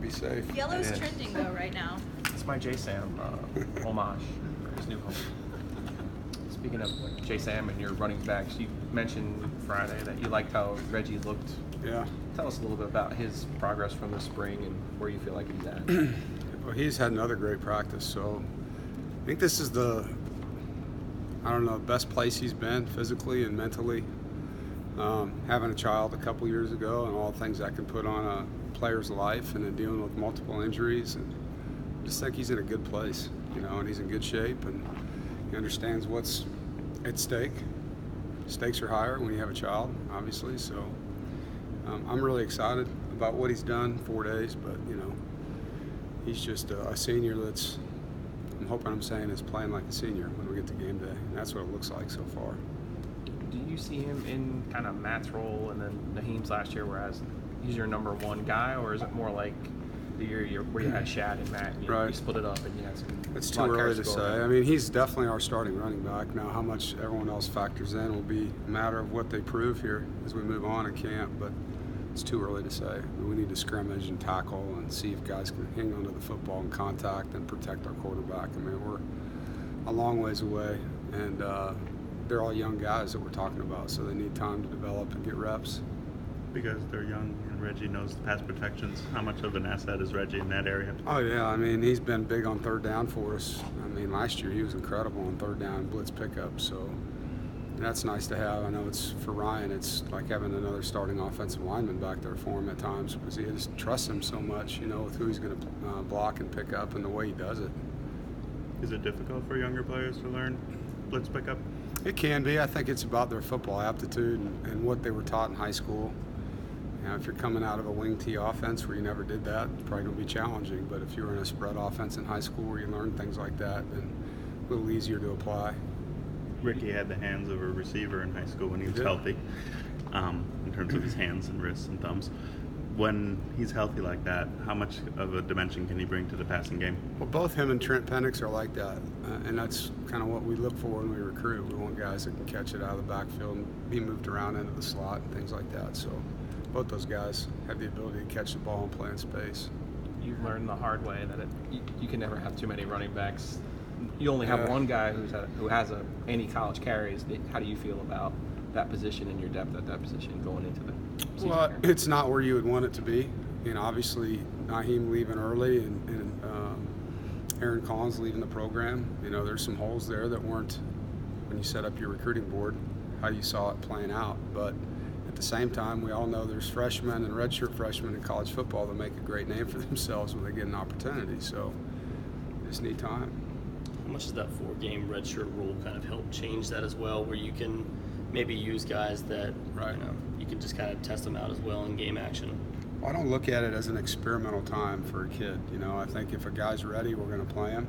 be safe. Yellow's trending though right now. It's my J-Sam homage for his new home. Speaking of J-Sam and your running backs, you mentioned Friday that you liked how Reggie looked. Yeah. Tell us a little bit about his progress from the spring and where you feel like he's at. Well, he's had another great practice, so I think this is the, I don't know, best place he's been physically and mentally. Having a child a couple years ago and all the things that can put on a player's life, and then dealing with multiple injuries, and I just think he's in a good place, and he's in good shape, and he understands what's at stake. Stakes are higher when you have a child, obviously, so I'm really excited about what he's done 4 days, but he's just a senior that's, I'm hoping I'm saying, is playing like a senior when we get to game day, and that's what it looks like so far. Do you see him in kind of Matt's role and then Naheem's last year, whereas he's your number one guy, or is it more like the year where you had Shad and Matt, and you split it up and you had some? It's too early to say. I mean, he's definitely our starting running back. Now, how much everyone else factors in will be a matter of what they prove here as we move on in camp, but it's too early to say. We need to scrimmage and tackle and see if guys can hang onto the football and contact and protect our quarterback. I mean, we're a long ways away, and they're all young guys that we're talking about, so they need time to develop and get reps. Because they're young and Reggie knows the pass protections, how much of an asset is Reggie in that area? Oh, yeah. I mean, he's been big on third down for us. I mean, last year he was incredible on third down and blitz pickup, so that's nice to have. I know it's for Ryan, it's like having another starting offensive lineman back there for him at times, because he just trusts him so much, with who he's going to block and pick up and the way he does it. Is it difficult for younger players to learn blitz pickup? It can be. I think it's about their football aptitude and what they were taught in high school. If you're coming out of a wing T offense where you never did that, it's probably going to be challenging. But if you were in a spread offense in high school where you learned things like that, then a little easier to apply. Ricky had the hands of a receiver in high school when he was healthy, in terms of his hands and wrists and thumbs. When he's healthy like that, how much of a dimension can he bring to the passing game? Well, both him and Trent Penix are like that, and that's kind of what we look for when we recruit. We want guys that can catch it out of the backfield and be moved around into the slot and things like that. So both those guys have the ability to catch the ball and play in space. You've learned the hard way that you can never have too many running backs. You only have one guy who has any college carries. How do you feel about that position and your depth at that position going into the season? Well, it's not where you would want it to be. Obviously, Naheem leaving early and Aaron Collins leaving the program. There's some holes there that weren't, when you set up your recruiting board, how you saw it playing out. But at the same time, we all know there's freshmen and redshirt freshmen in college football that make a great name for themselves when they get an opportunity. So they just need time. How much does that 4-game redshirt rule kind of help change that as well, where you can maybe use guys that you can just kind of test them out as well in game action? Well, I don't look at it as an experimental time for a kid. I think if a guy's ready, we're going to play him,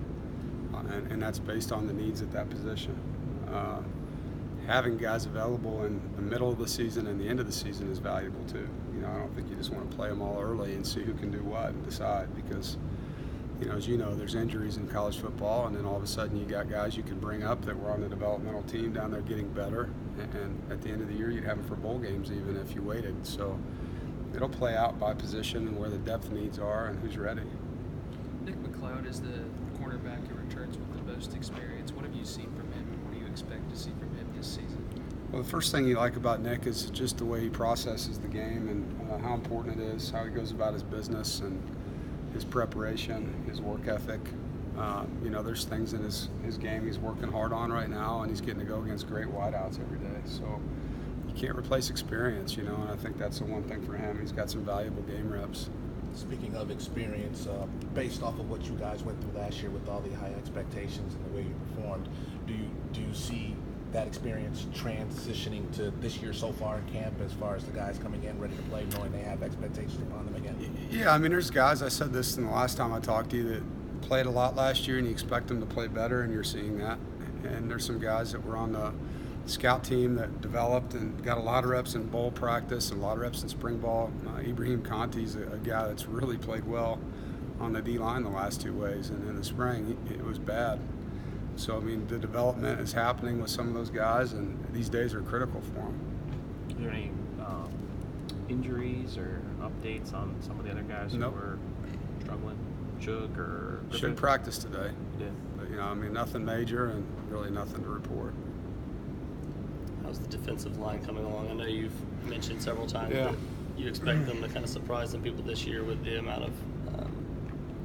and that's based on the needs at that position. Having guys available in the middle of the season and the end of the season is valuable too. I don't think you just want to play them all early and see who can do what and decide, because as you know, there's injuries in college football, and then all of a sudden you got guys you can bring up that were on the developmental team down there getting better, and at the end of the year you'd have them for bowl games even if you waited. So it'll play out by position and where the depth needs are and who's ready. Nick McLeod is the cornerback who returns with the most experience. What have you seen from him, and what do you expect to see from him this season? Well, the first thing you like about Nick is just the way he processes the game and how important it is, how he goes about his business, and his preparation, his work ethic. There's things in his game he's working hard on right now, and he's getting to go against great wideouts every day. So you can't replace experience, and I think that's the one thing for him. He's got some valuable game reps. Speaking of experience, based off of what you guys went through last year with all the high expectations and the way you performed, do you see that experience transitioning to this year so far in camp, as far as the guys coming in ready to play, knowing they have expectations upon them again? Yeah, I mean, there's guys, I said this in the last time I talked to you, that played a lot last year and you expect them to play better, and you're seeing that. And there's some guys that were on the scout team that developed and got a lot of reps in bowl practice and a lot of reps in spring ball. Ibrahim Conti's a guy that's really played well on the D-line the last 2 ways, and in the spring it was bad. So, I mean, the development is happening with some of those guys, and these days are critical for them. Are there any injuries or updates on some of the other guys who were struggling? Shook or Should practice today. Yeah. But, I mean, nothing major and really nothing to report. How's the defensive line coming along? I know you've mentioned several times Yeah. that you expect them to kind of surprise some people this year with the amount of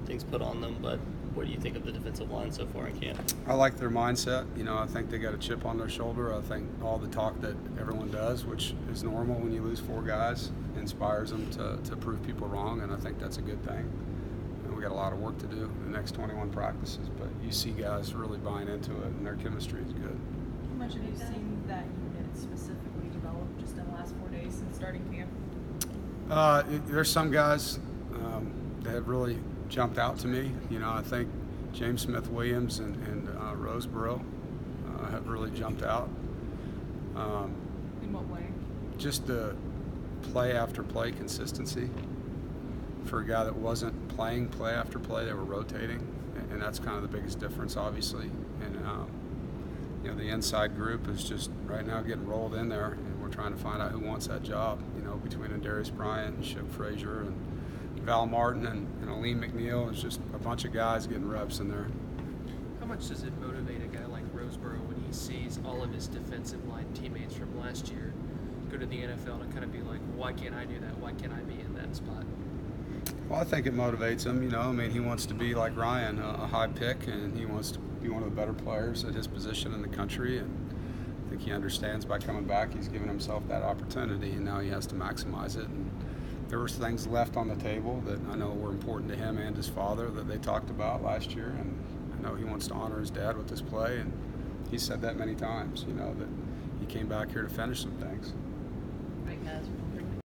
things put on them, but what do you think of the defensive line so far in camp? I like their mindset. I think they got a chip on their shoulder. I think all the talk that everyone does, which is normal when you lose 4 guys, inspires them to prove people wrong, and I think that's a good thing. And we got a lot of work to do in the next 21 practices, but you see guys really buying into it, and their chemistry is good. How much have you seen that unit specifically develop just in the last 4 days since starting camp? There's some guys that have really jumped out to me. I think James Smith-Williams and Roseboro have really jumped out. In what way? Just the play after play consistency. For a guy that wasn't playing play after play, they were rotating, and that's kind of the biggest difference, obviously. And the inside group is just right now getting rolled in there, and we're trying to find out who wants that job. Between Darius Bryant and Shook Frazier and Val Martin and Aleem McNeil, it's just a bunch of guys getting reps in there. How much does it motivate a guy like Roseboro when he sees all of his defensive line teammates from last year go to the NFL to kind of be like, why can't I do that? Why can't I be in that spot? Well, I think it motivates him. He wants to be like Ryan, a high pick, and he wants to be one of the better players at his position in the country. And I think he understands by coming back, he's given himself that opportunity, and now he has to maximize it. And there were things left on the table that I know were important to him and his father that they talked about last year, and I know he wants to honor his dad with this play, and he said that many times, that he came back here to finish some things. Right, guys.